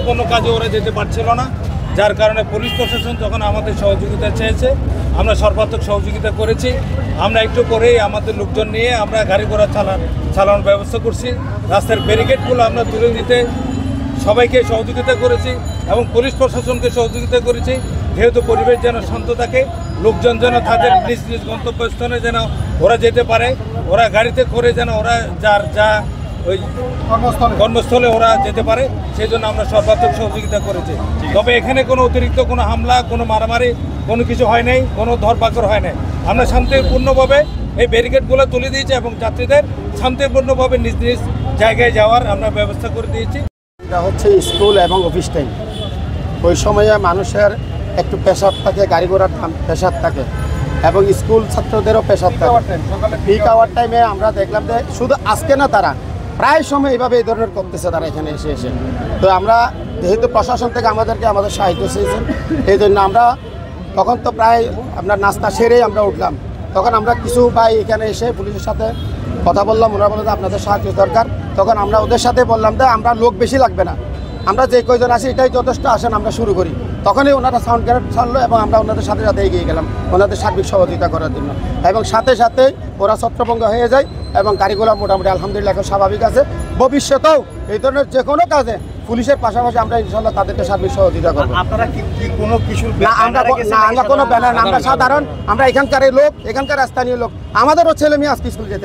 কোনো কাজে ওরা যেতে পারছিল না, যার কারণে পুলিশ প্রশাসন যখন আমাদের সহযোগিতা চেয়েছে আমরা সর্বাত্মক সহযোগিতা করেছি। আমরা একটু পরেই আমাদের লোকজন নিয়ে আমরা গাড়ি ঘোড়া চালানোর ব্যবস্থা করছি। রাস্তার ব্যারিকেডগুলো আমরা তুলে দিতে সবাইকে সহযোগিতা করেছি এবং পুলিশ প্রশাসনকে সহযোগিতা করেছি, যেহেতু পরিবেশ যেন শান্ত থাকে, লোকজন যেন তাদের নিজ নিজ গন্তব্যস্থানে যেন ওরা যেতে পারে, ওরা গাড়িতে করে যেন ওরা যা ওই কর্মস্থলে ওরা যেতে পারে, সেই জন্য আমরা সর্বাত্মক সহযোগিতা করেছি। তবে এখানে কোনো অতিরিক্ত কোনো হামলা, কোনো মারামারি, কোনো কিছু হয় নাই, কোনো ধরপাকড় হয় নাই। আমরা শান্তিপূর্ণভাবে এই ব্যারিকেডগুলো তুলে দিয়েছি এবং যাত্রীদের শান্তিপূর্ণভাবে নিজ নিজ জায়গায় যাওয়ার আমরা ব্যবস্থা করে দিয়েছি। এটা হচ্ছে স্কুল এবং অফিস টাইম, ওই সময়ে মানুষের একটু প্রেশার থাকে, গাড়ি ঘোড়ার প্রেশার থাকে এবং স্কুল ছাত্রদেরও প্রেশার থাকে। পিক আওয়ার টাইমে আমরা দেখলাম যে শুধু আজকে না, তারা প্রায় সময় এইভাবে এই ধরনের করতেছে তারা এখানে এসে। তো আমরা যেহেতু প্রশাসন থেকে আমাদের সাহায্য চেয়েছেন, এই জন্য আমরা তখন তো প্রায় আপনার নাস্তা সেরেই আমরা উঠলাম। তখন আমরা কিছু ভাই এখানে এসে পুলিশের সাথে কথা বললাম, ওরা বললো যে আপনাদের সাহায্য দরকার। তখন আমরা ওদের সাথে বললাম যে আমরা লোক বেশি লাগবে না, আমরা যে কয়জন আছি এটাই যথেষ্ট, আসেন আমরা শুরু করি। তখনই ওনারা সাউন্ড গ্রেনেড ছাড়লো এবং আমরা ওনাদের সাথে এগিয়ে গেলাম ওনাদের সার্বিক সহযোগিতা করার জন্য, এবং সাথে সাথে ওরা ছত্রভঙ্গ হয়ে যায় এবং গাড়িগুলো মোটামুটি আলহামদুলিল্লাহ এখন স্বাভাবিক আছে। ভবিষ্যতেও এই ধরনের যে কোনো কাজে পুলিশের পাশাপাশি আমরা ইনশাল্লাহ তাদেরকে সার্বিক সহযোগিতা করবো। আপনারা কি কোনো কিছু না, আমরা কোনো ব্যানার না, আমরা সাধারণ, আমরা এখানকার লোক, এখানকার স্থানীয় লোক, আমাদেরও ছেলে মেয়ে আজকে স্কুল যেতে।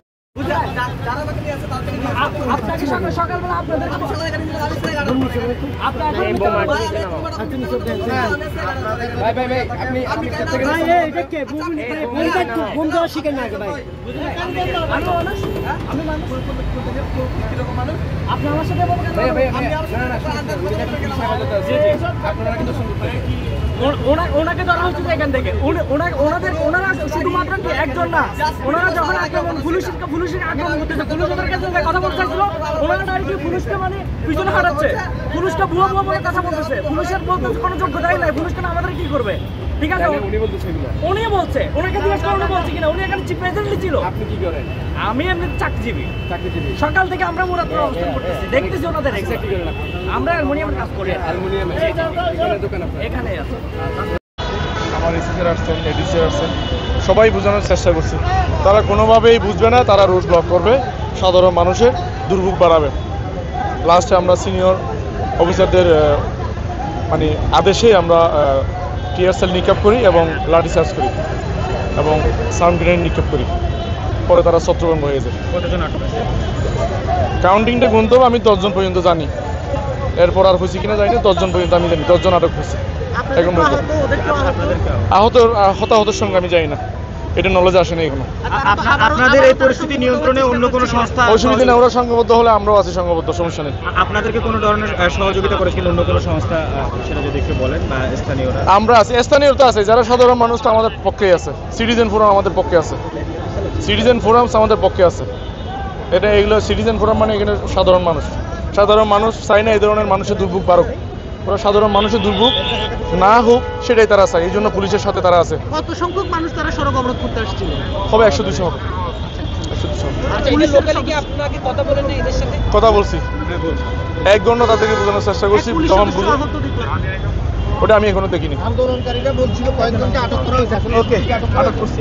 ওনাকে ধরা হচ্ছে এখান থেকে, ওনারা শুধুমাত্র একজন না, ওনারা যখন আক্রমণ পুলিশের আক্রমণ করতেছে, পুলিশ ওদের কাছে কথা বলতে চাইছিল, ওনারা নাকি পুলিশকে মানে পিছনে হারাচ্ছে, পুলিশটা ভুয়া বলে কথা বলতেছে, পুলিশের বলতে কোনো যোগ্যতাই নাই, পুলিশ কেন আমাদের কি করবে? ঠিক আছে, উনি বলছে, ওনাকে জিজ্ঞেস করে বলছে কিনা, উনি এখানে চিফ প্রেসিডেন্ট ছিল। আপনি কি করেন? আমি এমনি চাকরিজীবী। সকাল থেকে আমরা মুরাদপুর অবস্থান করতেছি, দেখতেছি ওনাদের আমরা অ্যালুমিনিয়ামের কাজ করি, এখানে আছে। আমার এসিসির আসছেন, এডিসির আসছেন, সবাই বোঝানোর চেষ্টা করছে, তারা কোনোভাবেই বুঝবে না, তারা রোড ব্লক করবে, সাধারণ মানুষের দুর্ভোগ বাড়াবে। লাস্টে আমরা সিনিয়র অফিসারদের মানে আদেশে আমরা টিয়ার সেল নিক্ষেপ করি এবং লাঠিচার্জ করি এবং সাউন্ড গ্রেনেড নিক্ষেপ করি, পরে তারা ছত্রভঙ্গ হয়ে যায়। কাউন্টিংটা গুনতে হবে, আমি 10 জন পর্যন্ত জানি, এরপর আর হয়েছে কিনা জানি না, 10 জন পর্যন্ত আমি জানি, 10 জন আটক হয়েছে। এখন হতাহতের সঙ্গে আমি যাই না, এটা নলেজে আসে না এখনো। আপনাদের এই পরিস্থিতি নিয়ন্ত্রণে অন্য কোনো সংস্থা অসুবিধা নেই, ওরা সংঘবদ্ধ হলে আমরাও আছি সংঘবদ্ধ, সমস্যা নেই। আপনাদেরকে কোনো ধরনের সহযোগিতা করেছিল অন্য কোনো সংস্থা, সেটা যদি একটু বলেন, বা স্থানীয়রা? আমরা আছি, স্থানীয় তো আছে, যারা সাধারণ মানুষ তো আমাদের পক্ষেই আছে, সিটিজেন ফোরাম আমাদের পক্ষে আছে, সিটিজেন ফোরামস আমাদের পক্ষে আছে। এটা এগুলো সিটিজেন ফোরাম মানে এখানে সাধারণ মানুষ চাই না এই ধরনের মানুষের দুর্ভোগ বাড়ুক, ওরা সাধারণ মানুষের দুর্ভোগ না হোক সেটাই তারা চায়, এই জন্য পুলিশের সাথে তারা আছে। কত সংখ্যক মানুষ তারা সড়ক অবরোধ করতে আসছিল? হবে 100-200 হবে। কথা বলছি, 1 ঘন্টা তাদেরকে বোঝানোর চেষ্টা করছি, তখন ওটা আমি এখনো দেখিনি। আন্দোলনকারীরা বলছিল কয়েকজনকে আটক করা হয়েছে, আটক করছি।